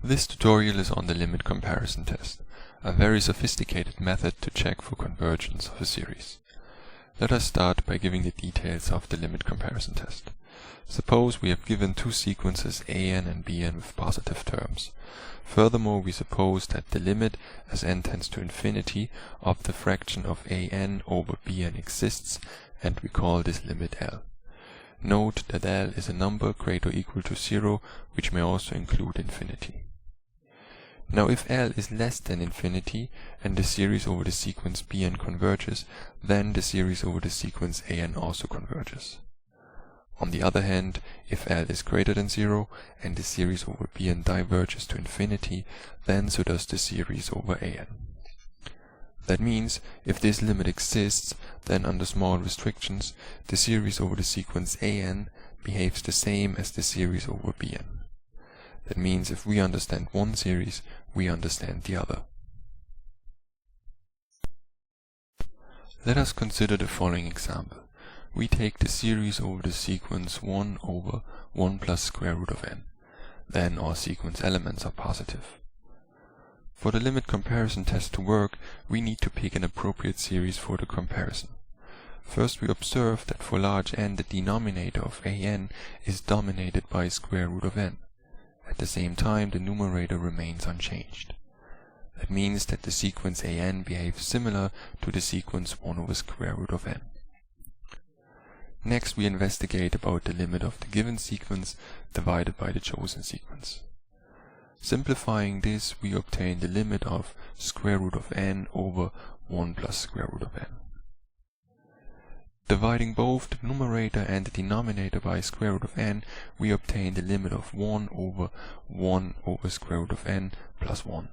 This tutorial is on the limit comparison test, a very sophisticated method to check for convergence of a series. Let us start by giving the details of the limit comparison test. Suppose we have given two sequences an and bn with positive terms. Furthermore, we suppose that the limit, as n tends to infinity, of the fraction of an over bn exists, and we call this limit L. Note that L is a number greater or equal to 0, which may also include infinity. Now if L is less than infinity and the series over the sequence bn converges, then the series over the sequence an also converges. On the other hand, if L is greater than 0 and the series over bn diverges to infinity, then so does the series over an. That means, if this limit exists, then under small restrictions, the series over the sequence an behaves the same as the series over bn. That means if we understand one series, we understand the other. Let us consider the following example. We take the series over the sequence 1 over 1 plus square root of n. Then our sequence elements are positive. For the limit comparison test to work, we need to pick an appropriate series for the comparison. First, we observe that for large n, the denominator of an is dominated by square root of n. At the same time, the numerator remains unchanged. That means that the sequence an behaves similar to the sequence 1 over square root of n. Next, we investigate about the limit of the given sequence divided by the chosen sequence. Simplifying this, we obtain the limit of square root of n over 1 plus square root of n. Dividing both the numerator and the denominator by square root of n, we obtain the limit of 1 over square root of n plus 1.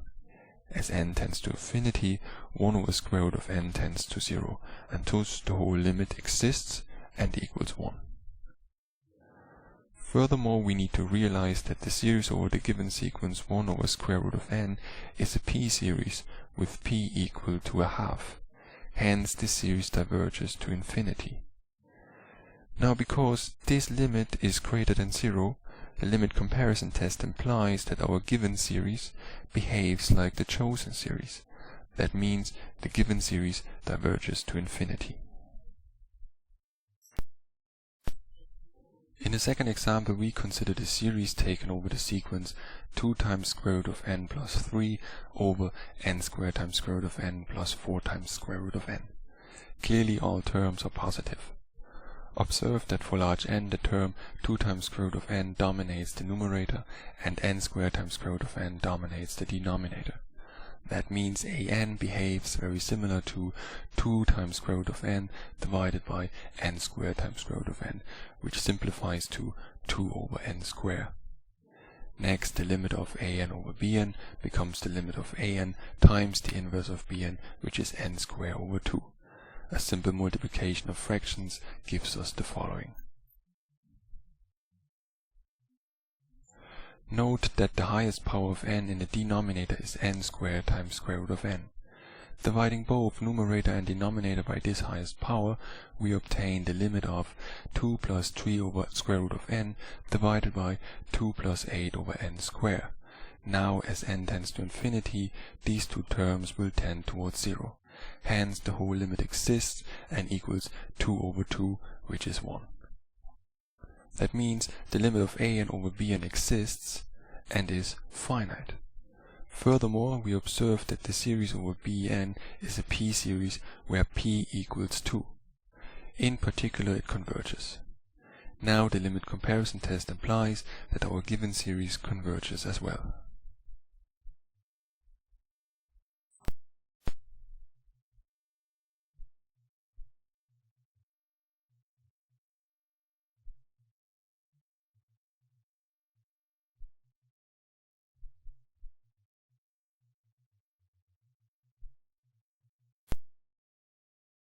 As n tends to infinity, 1 over square root of n tends to 0, and thus the whole limit exists and equals 1. Furthermore, we need to realize that the series over the given sequence 1 over square root of n is a p-series with p equal to a half. Hence, this series diverges to infinity. Now, because this limit is greater than 0, the limit comparison test implies that our given series behaves like the chosen series. That means the given series diverges to infinity. In the second example, we consider the series taken over the sequence 2 times square root of n plus 3 over n squared times square root of n plus 4 times square root of n. Clearly all terms are positive. Observe that for large n, the term 2 times square root of n dominates the numerator and n squared times square root of n dominates the denominator. That means an behaves very similar to 2 times square root of n divided by n squared times square root of n, which simplifies to 2 over n squared. Next, the limit of an over bn becomes the limit of an times the inverse of bn, which is n squared over 2. A simple multiplication of fractions gives us the following. Note that the highest power of n in the denominator is n squared times square root of n. Dividing both numerator and denominator by this highest power, we obtain the limit of 2 plus 3 over square root of n divided by 2 plus 8 over n squared. Now, as n tends to infinity, these two terms will tend towards 0. Hence, the whole limit exists and equals 2 over 2, which is 1. That means the limit of an over bn exists and is finite. Furthermore, we observe that the series over bn is a p-series where p equals 2. In particular, it converges. Now the limit comparison test implies that our given series converges as well.